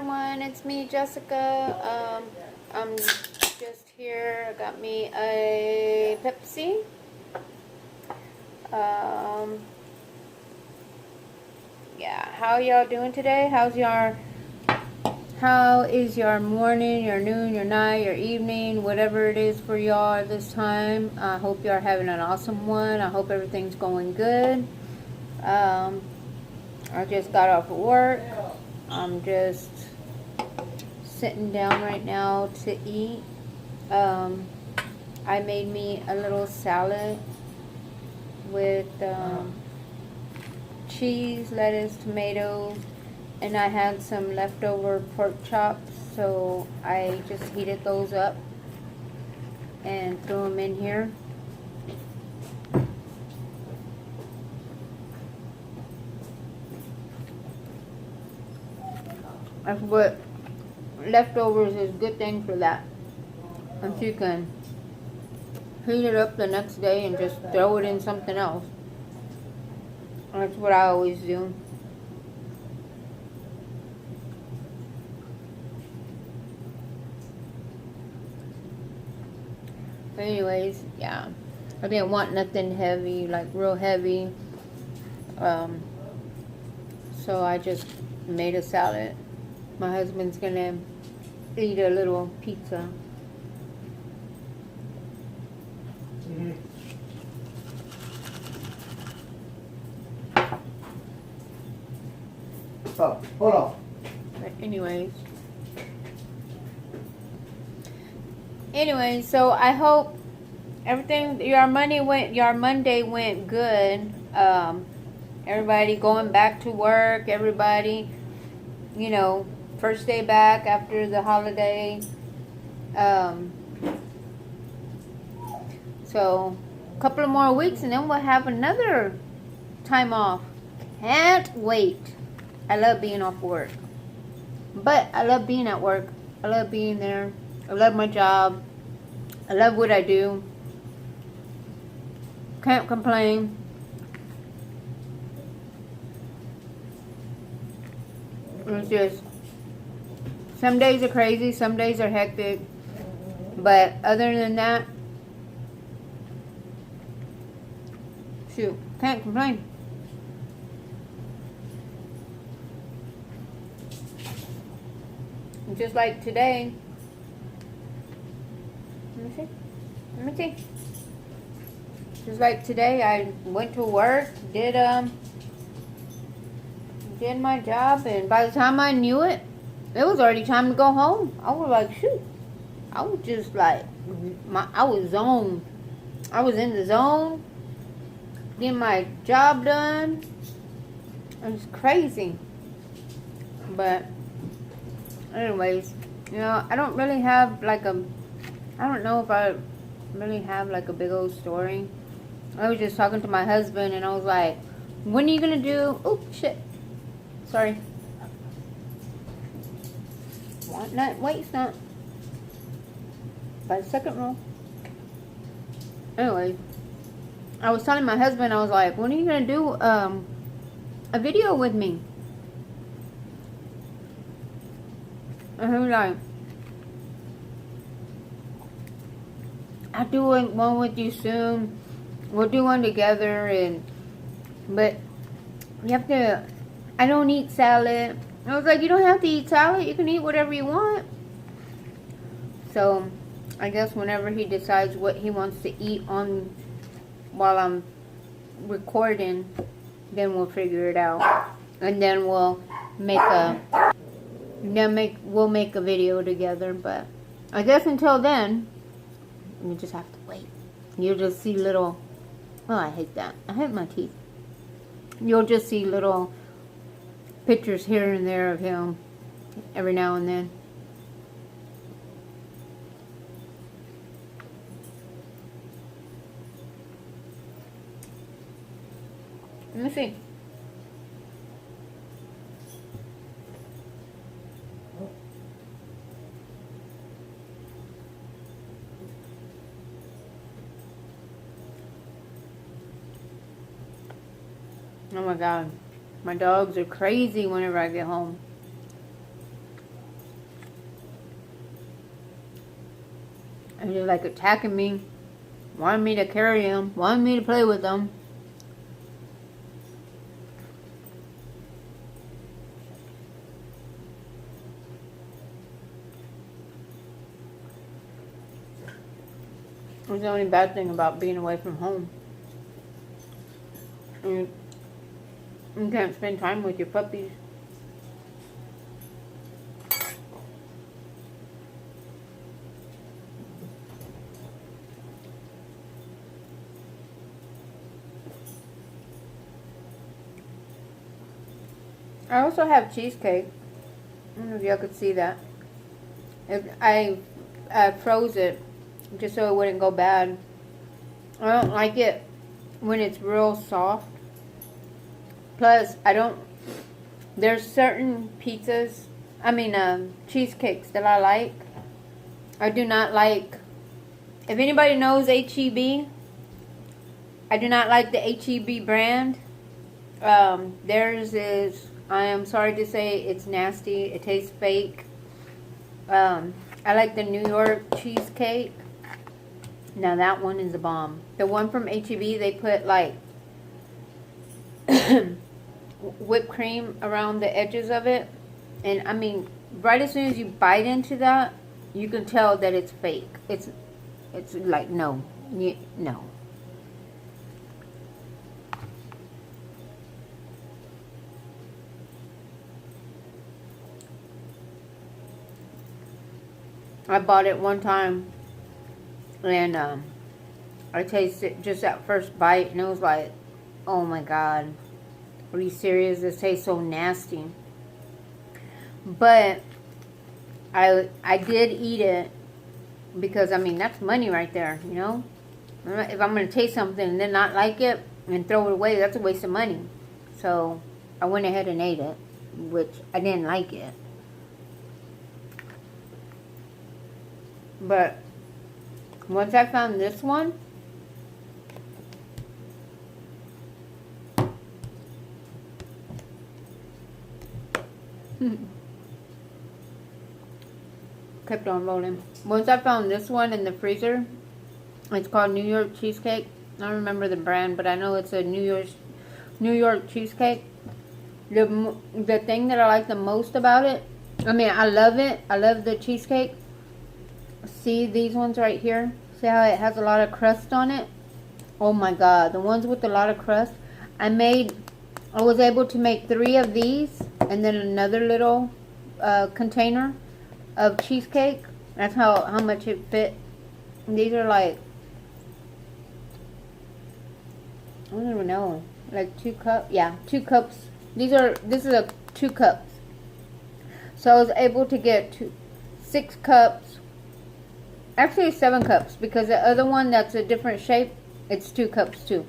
everyone, it's me, Jessica. I'm just here. I got me a Pepsi. Yeah, how y'all doing today? How is your morning, your noon, your night, your evening, whatever it is for y'all at this time? I hope y'all are having an awesome one. I hope everything's going good. I just got off of work. I'm just sitting down right now to eat. I made me a little salad with cheese, lettuce, tomatoes, and I had some leftover pork chops, so I just heated those up and threw them in here. That's what leftovers is a good thing for that. If you can heat it up the next day and just throw it in something else. That's what I always do. But anyways, yeah. I didn't want nothing heavy, like real heavy. So I just made a salad. My husband's gonna eat a little pizza. Oh, hold on. But anyways, so I hope everything, your Monday went good. Everybody going back to work, everybody, you know, first day back after the holiday. So a couple of more weeks and then we'll have another time off. Can't wait. I love being off work. But I love being at work. I love being there. I love my job. I love what I do. Can't complain. It's just, some days are crazy, some days are hectic. But other than that, shoot, can't complain. Just like today. Let me see. Just like today, I went to work, did my job, and by the time I knew it, it was already time to go home. I was like, shoot. I was just like, I was zoned. I was in the zone, getting my job done. It was crazy. But anyways, you know, I don't really have like I don't know if I really have like a big old story. I was just talking to my husband and I was like, when are you gonna do, oh shit, sorry. Want not, wait, it's not. By the second row. Anyway, I was telling my husband, I was like, when are you gonna do a video with me? And he was like, I'll do one with you soon. We'll do one together, but you have to, I don't eat salad. I was like, you don't have to eat salad. You can eat whatever you want. So, I guess whenever he decides what he wants to eat on while I'm recording, then we'll figure it out. And then we'll make we'll make a video together. But I guess until then, you just have to wait. You'll just see little, oh, I hate that. I hate my teeth. You'll just see little pictures here and there of him every now and then. Let me see. Oh my God. My dogs are crazy whenever I get home. And they're like attacking me, wanting me to carry them, wanting me to play with them. It's the only bad thing about being away from home. You can't spend time with your puppies. I also have cheesecake. I don't know if y'all could see that. I froze it just so it wouldn't go bad. I don't like it when it's real soft. Plus, there's certain pizzas, cheesecakes that I like. I do not like, if anybody knows H-E-B, I do not like the H-E-B brand. Theirs is, I am sorry to say, it's nasty. It tastes fake. I like the New York cheesecake. Now that one is a bomb. The one from H-E-B, they put like whipped cream around the edges of it. And I mean, right as soon as you bite into that, you can tell that it's fake. It's like, no. No. I bought it one time, and I tasted just that first bite, and it was like, oh my god, are you serious? This tastes so nasty. But I did eat it because, I mean, that's money right there, you know? If I'm going to taste something and then not like it and throw it away, that's a waste of money. So I went ahead and ate it, which I didn't like it. But once I found this one, kept on rolling. Once I found this one in the freezer, it's called New York Cheesecake. I don't remember the brand, but I know it's a New York cheesecake. The thing that I like the most about it, I mean, I love it. I love the cheesecake. See these ones right here? See how it has a lot of crust on it? Oh my god, the ones with a lot of crust. I was able to make 3 of these and then another little container of cheesecake. That's how much it fit. These are like, I don't even know, like 2 cups. Yeah, 2 cups. This is a 2 cups. So I was able to get 6 cups. Actually 7 cups, because the other one that's a different shape, it's 2 cups too.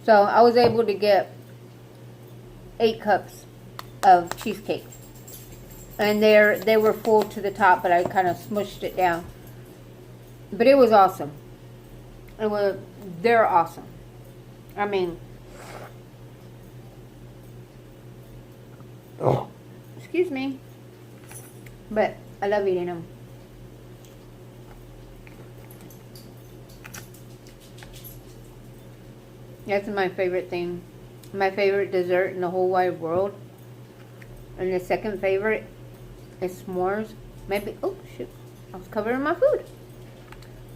So I was able to get 8 cups of cheesecake. And they were full to the top, but I kind of smushed it down. But it was awesome. They're awesome. I mean, excuse me, but I love eating them. That's my favorite thing. My favorite dessert in the whole wide world. And the second favorite is s'mores. Maybe, oh shoot, I was covering my food.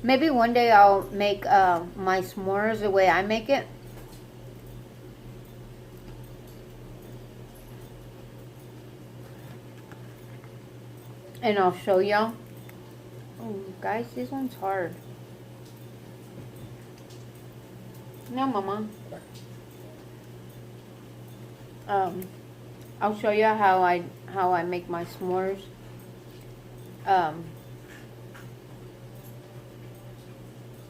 Maybe one day I'll make my s'mores the way I make it. And I'll show y'all. Oh guys, this one's hard. No, Mama. I'll show you how I make my s'mores.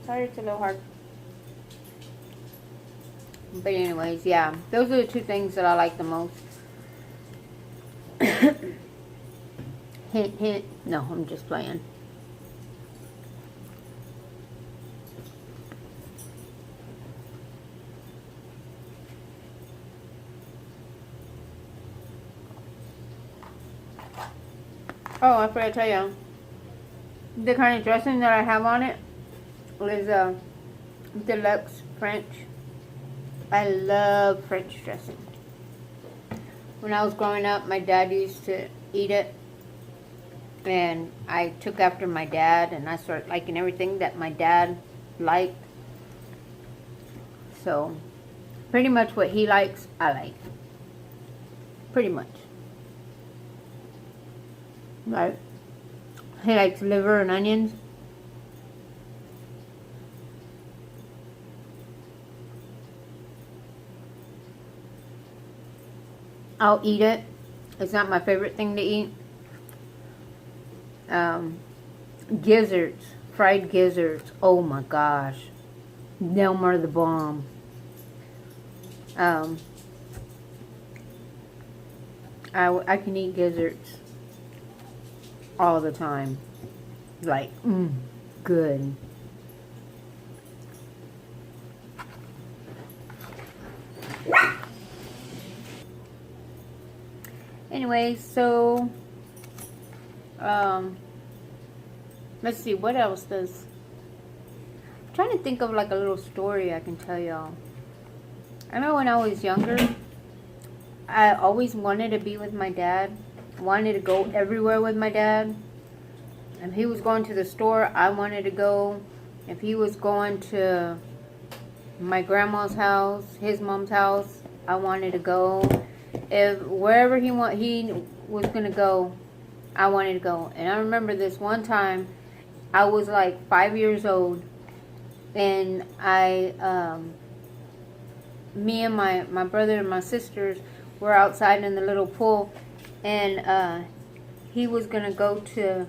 Sorry, it's a little hard. But anyways, yeah, those are the 2 things that I like the most. Hint, hint. No, I'm just playing. Oh, I forgot to tell you. the kind of dressing that I have on it is deluxe French. I love French dressing. When I was growing up, my dad used to eat it, and I took after my dad, and I started liking everything that my dad liked. So pretty much what he likes, I like. Pretty much. Right? He likes liver and onions. I'll eat it. It's not my favorite thing to eat. Gizzards. Fried gizzards. Oh my gosh. Them are the bomb. I can eat gizzards all the time. Like, good. Anyway, so let's see, what else does... I'm trying to think of like a little story I can tell y'all. I know when I was younger, I always wanted to be with my dad. Wanted to go everywhere with my dad. If he was going to the store, I wanted to go. If he was going to my grandma's house, his mom's house, I wanted to go. If wherever he was going to go, I wanted to go. And I remember this one time, I was like 5 years old, and me and my brother and my sisters were outside in the little pool, and he was going to go to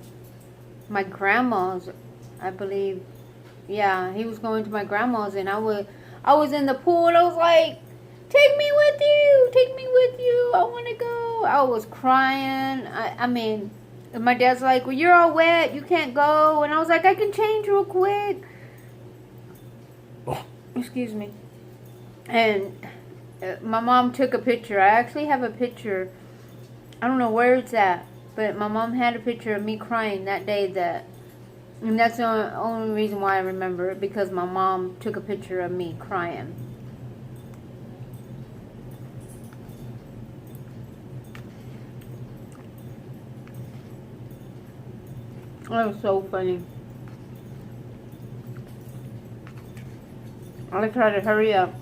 my grandma's, I believe. Yeah, he was going to my grandma's, and I was in the pool, and I was like, take me with you, I want to go. I was crying. I mean, my dad's like, well, you're all wet, you can't go. And I was like, I can change real quick. Excuse me. And my mom took a picture. I actually have a picture. I don't know where it's at, but my mom had a picture of me crying that day. And that's the only reason why I remember it, because my mom took a picture of me crying. That was so funny. I tried to hurry up.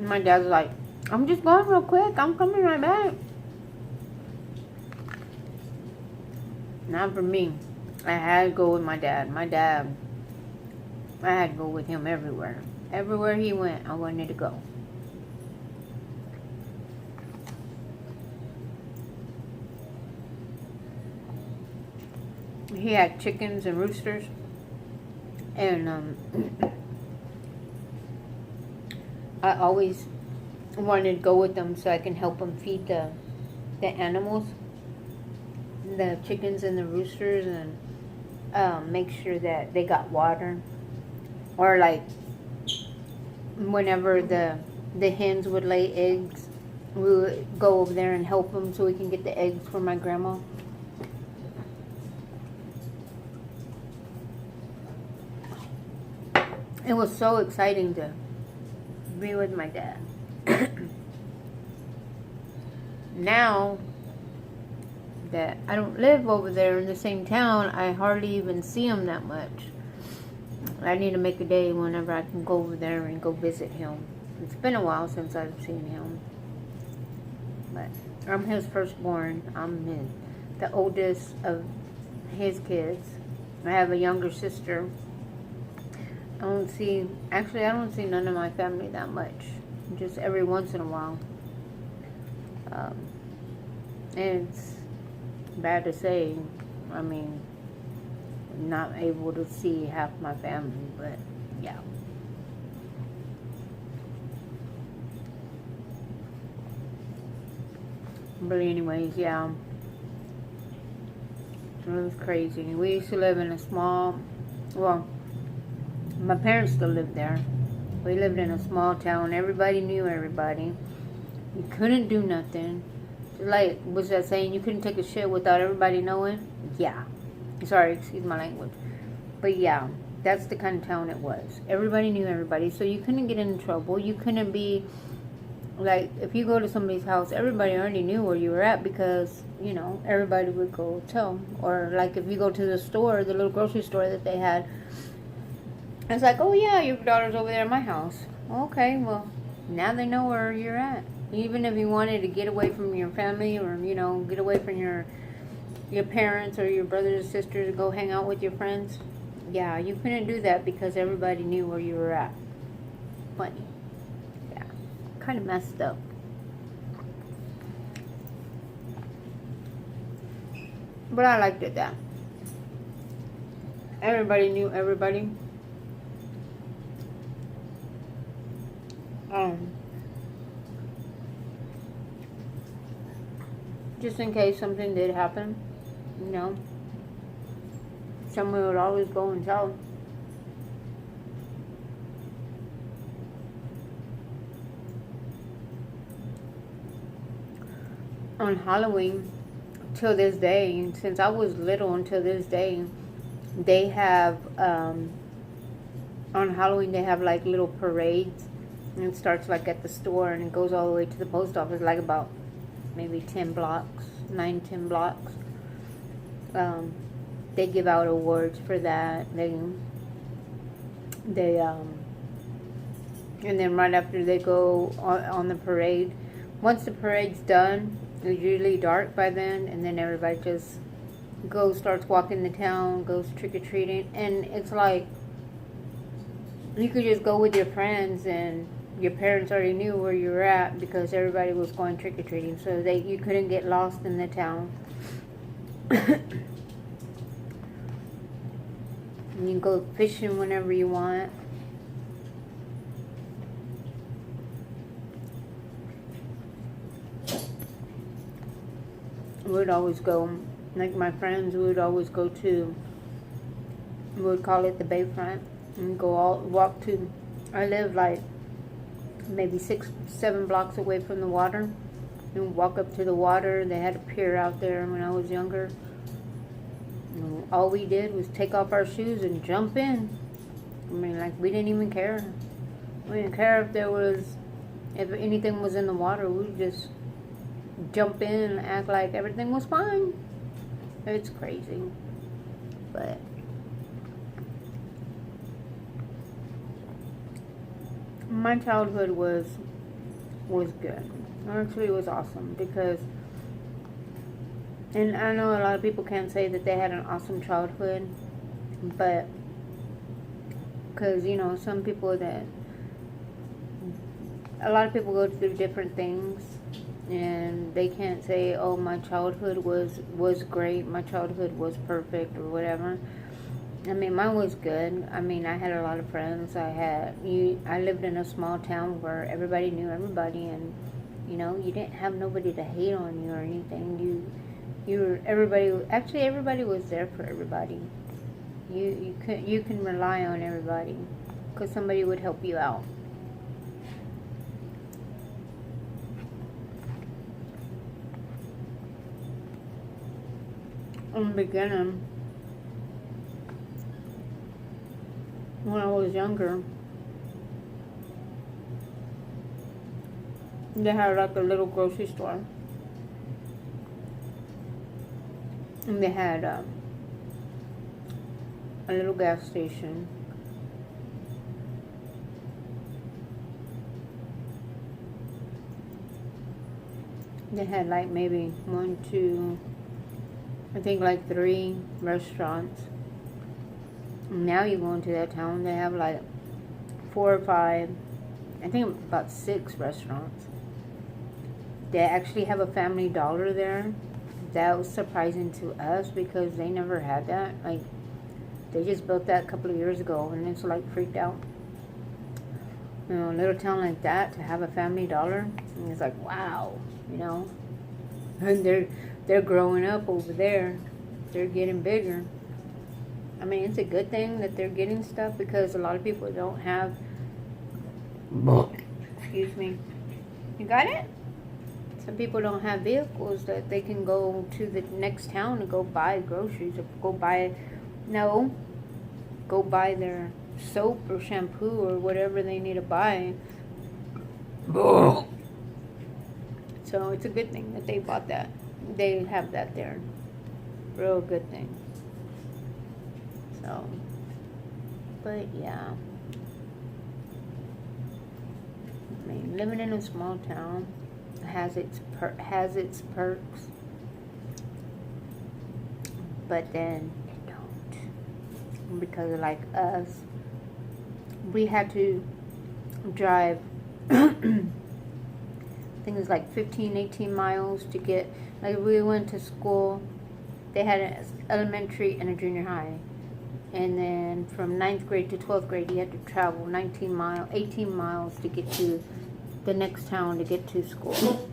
My dad's like, I'm just going real quick. I'm coming right back. Not for me. I had to go with my dad. I had to go with him everywhere. Everywhere he went, I wanted to go. He had chickens and roosters. And I always wanted to go with them so I can help them feed the animals, the chickens and the roosters, and make sure that they got water. Or like whenever the hens would lay eggs, we would go over there and help them so we can get the eggs for my grandma. It was so exciting to be with my dad. Now that I don't live over there in the same town, I hardly even see him that much. I need to make a day whenever I can go over there and go visit him. It's been a while since I've seen him. But I'm his firstborn. I'm the oldest of his kids. I have a younger sister. I don't see none of my family that much. Just every once in a while. And it's bad to say. I mean, not able to see half my family, but yeah. But anyways, yeah. It was crazy. We used to live in a small, well, my parents still lived there. We lived in a small town. Everybody knew everybody. You couldn't do nothing. Like, what's that saying? You couldn't take a shit without everybody knowing? Yeah. Sorry, excuse my language. But yeah, that's the kind of town it was. Everybody knew everybody, so you couldn't get in trouble. You couldn't be, like, if you go to somebody's house, everybody already knew where you were at because, you know, everybody would go tell. Or, like, if you go to the store, the little grocery store that they had, it's like, oh, yeah, your daughter's over there at my house. Okay, well, now they know where you're at. Even if you wanted to get away from your family or, you know, get away from your parents or your brothers and sisters and go hang out with your friends, yeah, you couldn't do that because everybody knew where you were at. Funny. Yeah. Kind of messed up. But I liked it that everybody knew everybody. Just in case something did happen, you know, someone would always go and tell. On Halloween, till this day, since I was little until this day, they have, on Halloween, they have like little parades. And it starts like at the store and it goes all the way to the post office, like about maybe 10 blocks, 9-10 blocks. They give out awards for that. They and then right after they go on the parade, once the parade's done, it's usually dark by then, and then everybody just starts walking the town, goes trick-or-treating, and it's like you could just go with your friends and your parents already knew where you were at because everybody was going trick-or-treating, so you couldn't get lost in the town. And you can go fishing whenever you want. We would always go, like my friends would always go to, we would call it the Bayfront, and walk to, I live like maybe 6-7 blocks away from the water, and walk up to the water. They had a pier out there when I was younger. And all we did was take off our shoes and jump in. I mean, like, we didn't even care. We didn't care if anything was in the water. We would just jump in and act like everything was fine. It's crazy, but my childhood was good. Actually, it was awesome because, and I know a lot of people can't say that they had an awesome childhood, but because, you know, a lot of people go through different things, and they can't say, oh, my childhood was great, my childhood was perfect, or whatever. I mean, mine was good. I mean, I had a lot of friends. I lived in a small town where everybody knew everybody, and, you know, you didn't have nobody to hate on you or anything. Everybody was there for everybody. You can rely on everybody because somebody would help you out. In the beginning, when I was younger, they had like a little grocery store, and they had a little gas station. They had like maybe 1, 2, I think like 3 restaurants. Now you go into that town, they have like 4 or 5, I think about 6 restaurants. They actually have a Family Dollar there. That was surprising to us because they never had that. Like, they just built that a couple of years ago, and it's like freaked out. You know, a little town like that to have a Family Dollar, and it's like, wow, you know. And they're growing up over there. They're getting bigger. I mean, it's a good thing that they're getting stuff because a lot of people don't have. Excuse me. You got it? Some people don't have vehicles that they can go to the next town and go buy groceries or go buy their soap or shampoo or whatever they need to buy. So it's a good thing that they bought that. They have that there. Real good thing. So, but yeah. I mean, living in a small town has its perks, but then it don't, because like us, we had to drive I think it's like 15-18 miles to get, like we went to school. They had an elementary and a junior high, and then from 9th grade to 12th grade you had to travel 18 miles to get to the next town to get to school.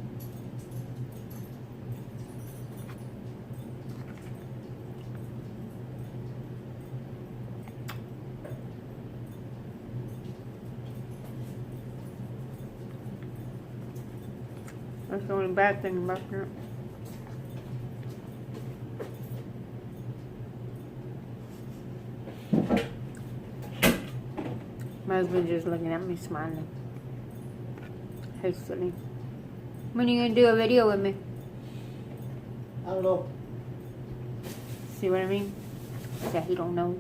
That's the only bad thing about it. My husband just looking at me smiling hastily. When are you gonna do a video with me? I don't know. See what I mean? Yeah, he don't know.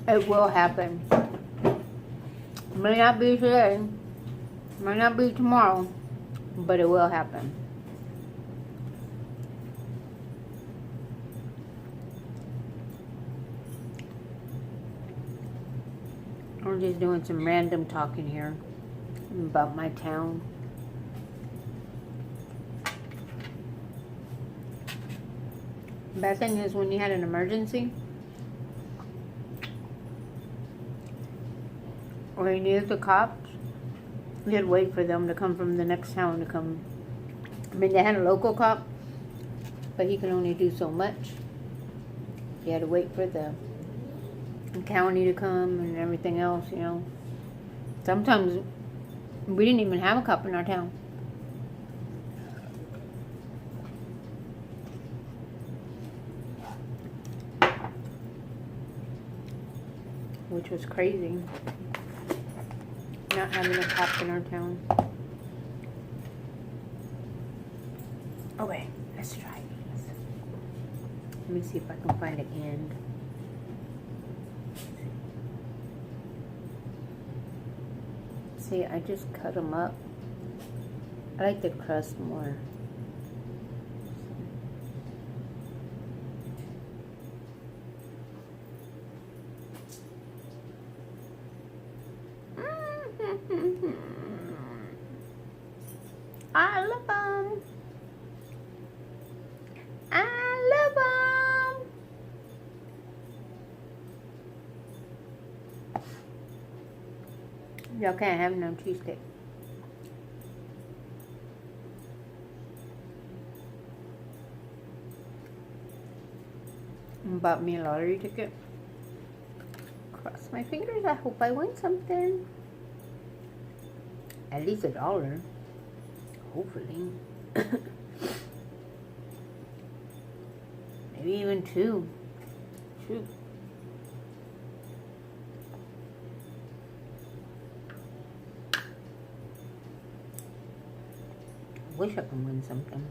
It will happen. May not be today, might not be tomorrow, but it will happen. I'm just doing some random talking here about my town. Bad thing is when you had an emergency or you needed the cops, you had to wait for them to come from the next town to come. I mean, they had a local cop, but he could only do so much. You had to wait for the county to come and everything else, you know. Sometimes we didn't even have a cop in our town. Which was crazy. Not having a cop in our town. Okay, let's try these. Let me see if I can find an end. See, I just cut them up. I like the crust more. I love them. I love them. Y'all can't have no cheesecake. Bought me a lottery ticket. Cross my fingers. I hope I win something. At least $1. Hopefully. Maybe even 2. Shoot. Wish I could win something.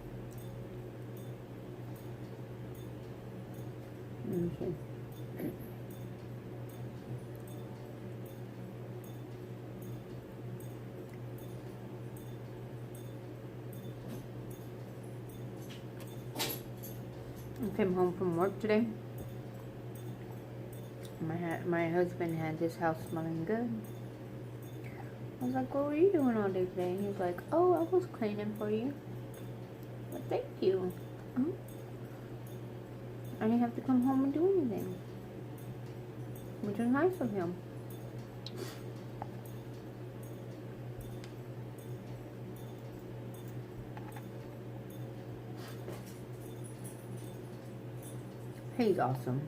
Let me see. I came home from work today. My husband had this house smelling good. I was like, what were you doing all day today? He was like, oh, I was cleaning for you. Well, thank you. I didn't have to come home and do anything. Which was nice of him. He's awesome.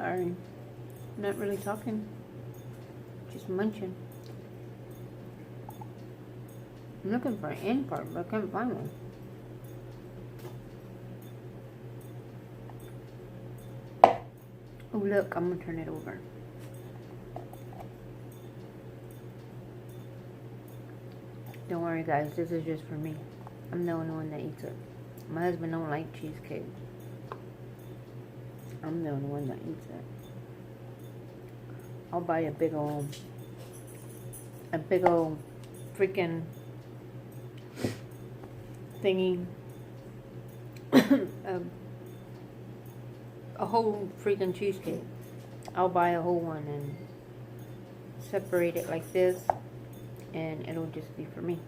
Sorry. I'm not really talking. Just munching. I'm looking for an end part, but I can't find one. Oh, look, I'm gonna turn it over. Don't worry, guys. This is just for me. I'm the only one that eats it. My husband don't like cheesecake. I'm the only one that eats it. I'll buy a big old freaking thingy. A whole freaking cheesecake. I'll buy a whole one and separate it like this, and it'll just be for me.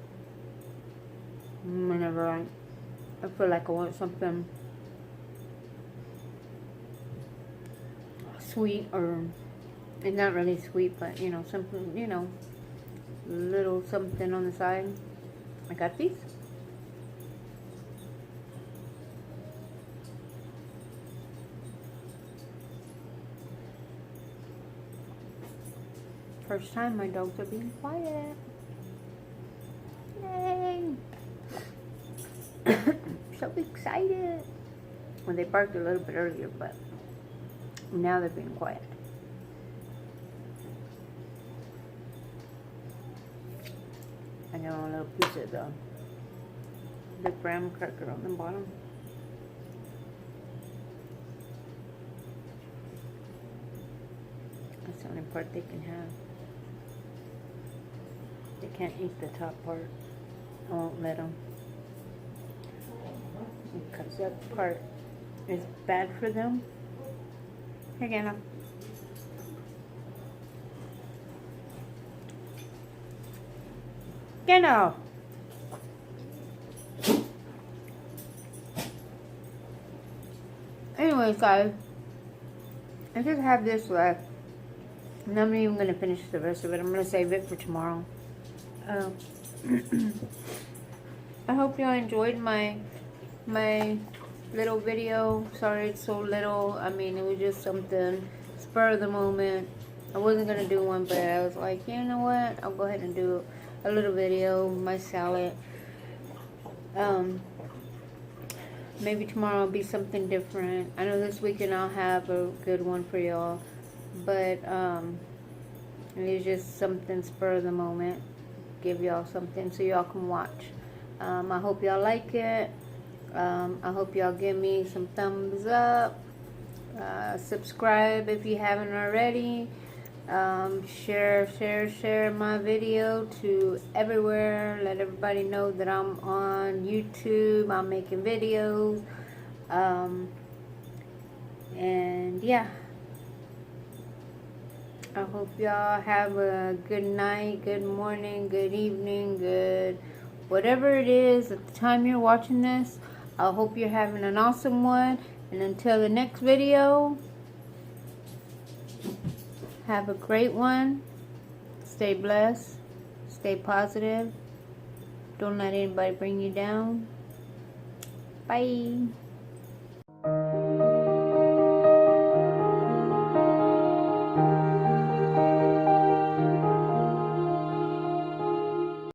Whenever I feel like I want something sweet, or it's not really sweet, but you know, something, you know, little something on the side. I got these. First time my dogs are being quiet. Yay! So excited. Well, they barked a little bit earlier, but now they're being quiet. I got a little piece of the graham cracker on the bottom. That's the only part they can have. They can't eat the top part. I won't let them, because that part is bad for them. Here, Ganna. Ganna! Anyways, guys, I just have this left. And I'm not even going to finish the rest of it. I'm going to save it for tomorrow. I hope y'all enjoyed my little video. Sorry it's so little. I mean, it was just something spur of the moment. I wasn't going to do one, but I was like, you know what? I'll go ahead and do a little video, my salad. Maybe tomorrow will be something different. I know this weekend I'll have a good one for y'all. But it's just something spur of the moment. Give y'all something so y'all can watch. I hope y'all like it. I hope y'all give me some thumbs up. Subscribe if you haven't already. Share my video to everywhere. Let everybody know that I'm on YouTube. I'm making videos. And yeah. I hope y'all have a good night, good morning, good evening, good whatever it is at the time you're watching this. I hope you're having an awesome one. And until the next video, have a great one. Stay blessed. Stay positive. Don't let anybody bring you down. Bye.